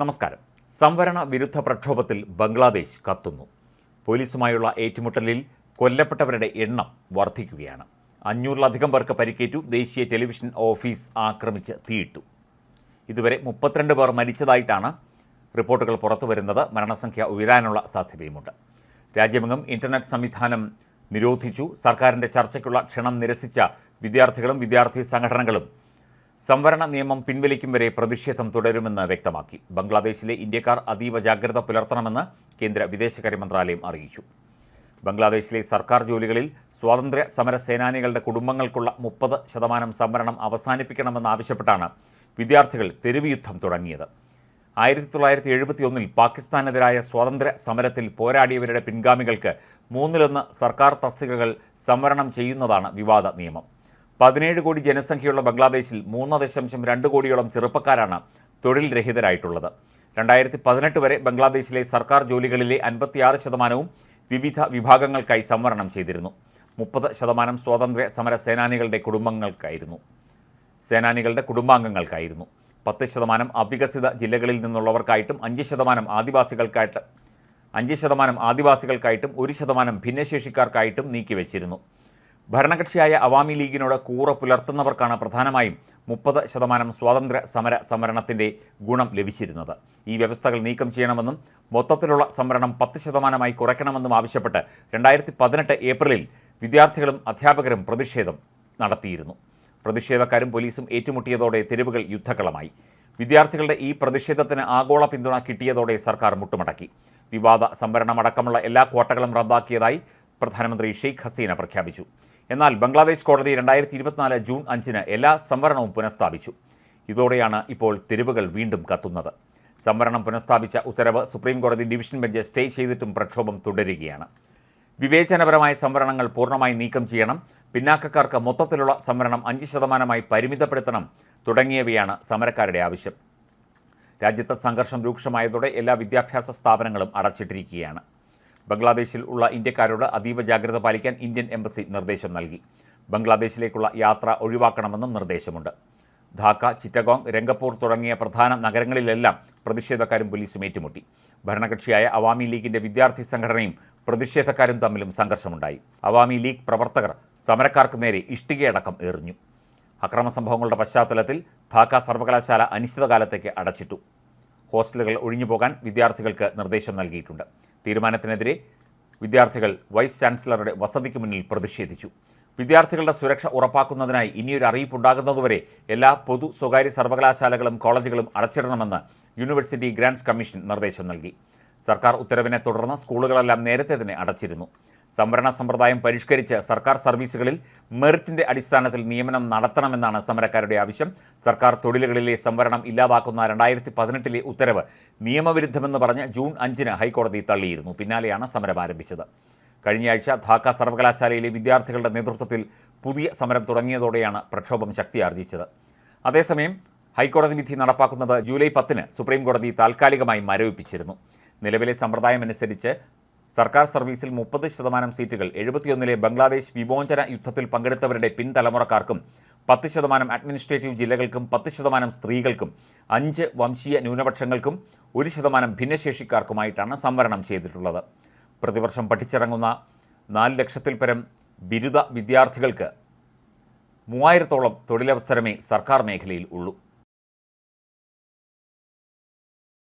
നമസ്കാരം. സംവരണ വിരുദ്ധ പ്രക്ഷോഭത്തിൽ ബംഗ്ലാദേശ് കത്തുന്നു. പോലീസുമായുള്ള ഏറ്റുമുട്ടലിൽ കൊല്ലപ്പെട്ടവരുടെ എണ്ണം വർദ്ധിക്കുകയാണ്. 500-ലധികം പേർക്ക് പരിക്കേറ്റു. ദേശീയ ടെലിവിഷൻ ഓഫീസ് ആക്രമിച്ച് തീയിട്ടു. ഇതുവരെ 32 പേർ മരിച്ചതായിട്ടാണ് റിപ്പോർട്ടുകൾ പുറത്തുവരുന്നത്. മരണസംഖ്യ ഉയരാനുള്ള സാധ്യതയുമുണ്ട്. രാജ്യമെങ്ങും ഇന്റർനെറ്റ് സംവിധാനം നിരോധിച്ചു. സർക്കാരിൻ്റെ ചർച്ചയ്ക്കുള്ള ക്ഷണം നിരസിച്ച വിദ്യാർത്ഥികളും വിദ്യാർത്ഥി സംഘടനകളും സംവരണ നിയമം പിൻവലിക്കും വരെ പ്രതിഷേധം തുടരുമെന്ന് വ്യക്തമാക്കി. ബംഗ്ലാദേശിലെ ഇന്ത്യക്കാർ അതീവ ജാഗ്രത പുലർത്തണമെന്ന് കേന്ദ്ര വിദേശകാര്യ മന്ത്രാലയം അറിയിച്ചു. ബംഗ്ലാദേശിലെ സർക്കാർ ജോലികളിൽ സ്വാതന്ത്ര്യ സമര സേനാനികളുടെ കുടുംബങ്ങൾക്കുള്ള 30% സംവരണം അവസാനിപ്പിക്കണമെന്നാവശ്യപ്പെട്ടാണ് വിദ്യാർത്ഥികൾ തെരുവ് യുദ്ധം തുടങ്ങിയത്. 1971 പാകിസ്ഥാനെതിരായ സ്വാതന്ത്ര്യ സമരത്തിൽ പോരാടിയവരുടെ പിൻഗാമികൾക്ക് 1/3 സർക്കാർ തസ്തികകൾ സംവരണം ചെയ്യുന്നതാണ് വിവാദ നിയമം. 17 കോടി ജനസംഖ്യയുള്ള ബംഗ്ലാദേശിൽ 3.2 കോടിയോളം ചെറുപ്പക്കാരാണ് തൊഴിൽ രഹിതരായിട്ടുള്ളത്. 2018 വരെ ബംഗ്ലാദേശിലെ സർക്കാർ ജോലികളിലെ 56%വും വിവിധ വിഭാഗങ്ങൾക്കായി സംവരണം ചെയ്തിരുന്നു. 30% സ്വാതന്ത്ര്യ സമര സേനാനികളുടെ കുടുംബാംഗങ്ങൾക്കായിരുന്നു. 10% അവികസിത ജില്ലകളിൽ നിന്നുള്ളവർക്കായിട്ടും 5% ആദിവാസികൾക്കായിട്ടും 1% ഭിന്നശേഷിക്കാർക്കായിട്ടും നീക്കിവച്ചിരുന്നു. ഭരണകക്ഷിയായ അവാമി ലീഗിനോട് കൂറ പുലർത്തുന്നവർക്കാണ് പ്രധാനമായും 30% സ്വാതന്ത്ര്യ സമര സംവരണത്തിൻ്റെ ഗുണം ലഭിച്ചിരുന്നത്. ഈ വ്യവസ്ഥകൾ നീക്കം ചെയ്യണമെന്നും മൊത്തത്തിലുള്ള സംവരണം 10%-ആയി കുറയ്ക്കണമെന്നും ആവശ്യപ്പെട്ട് 2018 ഏപ്രിലിൽ വിദ്യാർത്ഥികളും അധ്യാപകരും പ്രതിഷേധം നടത്തിയിരുന്നു. പ്രതിഷേധക്കാരും പോലീസും ഏറ്റുമുട്ടിയതോടെ തെരുവുകൾ യുദ്ധക്കളമായി. വിദ്യാർത്ഥികളുടെ ഈ പ്രതിഷേധത്തിന് ആഗോള പിന്തുണ കിട്ടിയതോടെ സർക്കാർ മുട്ടുമടക്കി. വിവാദ സംവരണമടക്കമുള്ള എല്ലാ ക്വാട്ടകളും റദ്ദാക്കിയതായി പ്രധാനമന്ത്രി ഷെയ്ഖ് ഹസീന പ്രഖ്യാപിച്ചു. എന്നാൽ ബംഗ്ലാദേശ് കോടതി 2024 ജൂൺ 5 എല്ലാ സംവരണവും പുനഃസ്ഥാപിച്ചു. ഇതോടെയാണ് ഇപ്പോൾ തെരുവുകൾ വീണ്ടും കത്തുന്നത്. സംവരണം പുനഃസ്ഥാപിച്ച ഉത്തരവ് സുപ്രീം കോടതി ഡിവിഷൻ ബെഞ്ച് സ്റ്റേ ചെയ്തിട്ടും പ്രക്ഷോഭം തുടരുകയാണ്. വിവേചനപരമായ സംവരണങ്ങൾ പൂർണ്ണമായി നീക്കം ചെയ്യണം, പിന്നാക്കക്കാർക്ക് മൊത്തത്തിലുള്ള സംവരണം 5%-ആയി പരിമിതപ്പെടുത്തണം തുടങ്ങിയവയാണ് സമരക്കാരുടെ ആവശ്യം. രാജ്യത്ത് സംഘർഷം രൂക്ഷമായതോടെ എല്ലാ വിദ്യാഭ്യാസ സ്ഥാപനങ്ങളും അടച്ചിട്ടിരിക്കുകയാണ്. ബംഗ്ലാദേശിൽ ഉള്ള ഇന്ത്യക്കാരോട് അതീവ ജാഗ്രത പാലിക്കാൻ ഇന്ത്യൻ എംബസി നിർദ്ദേശം നൽകി. ബംഗ്ലാദേശിലേക്കുള്ള യാത്ര ഒഴിവാക്കണമെന്നും നിർദ്ദേശമുണ്ട്. ധാക്ക, ചിറ്റഗോങ്, രംഗപൂർ തുടങ്ങിയ പ്രധാന നഗരങ്ങളിലെല്ലാം പ്രതിഷേധക്കാരും പോലീസും ഏറ്റുമുട്ടി. ഭരണകക്ഷിയായ അവാമി ലീഗിൻ്റെ വിദ്യാർത്ഥി സംഘടനയും പ്രതിഷേധക്കാരും തമ്മിലും സംഘർഷമുണ്ടായി. അവാമി ലീഗ് പ്രവർത്തകർ സമരക്കാർക്ക് നേരെ ഇഷ്ടികയടക്കം എറിഞ്ഞു. അക്രമ സംഭവങ്ങളുടെ പശ്ചാത്തലത്തിൽ ധാക്ക സർവകലാശാല അനിശ്ചിതകാലത്തേക്ക് അടച്ചിട്ടു. ഹോസ്റ്റലുകൾ ഒഴിഞ്ഞുപോകാൻ വിദ്യാർത്ഥികൾക്ക് നിർദ്ദേശം നൽകിയിട്ടുണ്ട്. തീരുമാനത്തിനെതിരെ വിദ്യാർത്ഥികൾ വൈസ് ചാൻസലറുടെ വസതിക്ക് മുന്നിൽ പ്രതിഷേധിച്ചു. വിദ്യാർത്ഥികളുടെ സുരക്ഷ ഉറപ്പാക്കുന്നതിനായി ഇനിയൊരു അറിയിപ്പുണ്ടാകുന്നതുവരെ എല്ലാ പൊതു സ്വകാര്യ സർവകലാശാലകളും കോളേജുകളും അടച്ചിടണമെന്ന് യൂണിവേഴ്സിറ്റി ഗ്രാന്റ്സ് കമ്മീഷൻ നിർദ്ദേശം നൽകി. സർക്കാർ ഉത്തരവിനെ തുടർന്ന് സ്കൂളുകളെല്ലാം നേരത്തെ തന്നെ അടച്ചിരുന്നു. സംവരണ സമ്പ്രദായം പരിഷ്കരിച്ച് സർക്കാർ സർവീസുകളിൽ മെറിറ്റിൻ്റെ അടിസ്ഥാനത്തിൽ നിയമനം നടത്തണമെന്നാണ് സമരക്കാരുടെ ആവശ്യം. സർക്കാർ തൊഴിലുകളിലെ സംവരണം ഇല്ലാതാക്കുന്ന 2018 ഉത്തരവ് നിയമവിരുദ്ധമെന്ന് പറഞ്ഞ് ജൂൺ 5 ഹൈക്കോടതി തള്ളിയിരുന്നു. പിന്നാലെയാണ് സമരം ആരംഭിച്ചത്. കഴിഞ്ഞയാഴ്ച ധാക്ക സർവകലാശാലയിലെ വിദ്യാർത്ഥികളുടെ നേതൃത്വത്തിൽ പുതിയ സമരം തുടങ്ങിയതോടെയാണ് പ്രക്ഷോഭം ശക്തിയാർജിച്ചത്. അതേസമയം ഹൈക്കോടതി വിധി നടപ്പാക്കുന്നത് ജൂലൈ 10 സുപ്രീം കോടതി താൽക്കാലികമായി മരവിപ്പിച്ചിരുന്നു. നിലവിലെ സമ്പ്രദായമനുസരിച്ച് സർക്കാർ സർവീസിൽ 30% സീറ്റുകൾ 71 ബംഗ്ലാദേശ് വിമോചന യുദ്ധത്തിൽ പങ്കെടുത്തവരുടെ പിൻതലമുറക്കാർക്കും 10% അഡ്മിനിസ്ട്രേറ്റീവ് ജില്ലകൾക്കും 10% സ്ത്രീകൾക്കും 5 വംശീയ ന്യൂനപക്ഷങ്ങൾക്കും 1% ഭിന്നശേഷിക്കാർക്കുമായിട്ടാണ് സംവരണം ചെയ്തിട്ടുള്ളത്. പ്രതിവർഷം പഠിച്ചിറങ്ങുന്ന 4 ലക്ഷത്തിൽ പരം ബിരുദ വിദ്യാർത്ഥികൾക്ക് 3000-ഓളം തൊഴിലവസരമേ സർക്കാർ മേഖലയിൽ ഉള്ളൂ.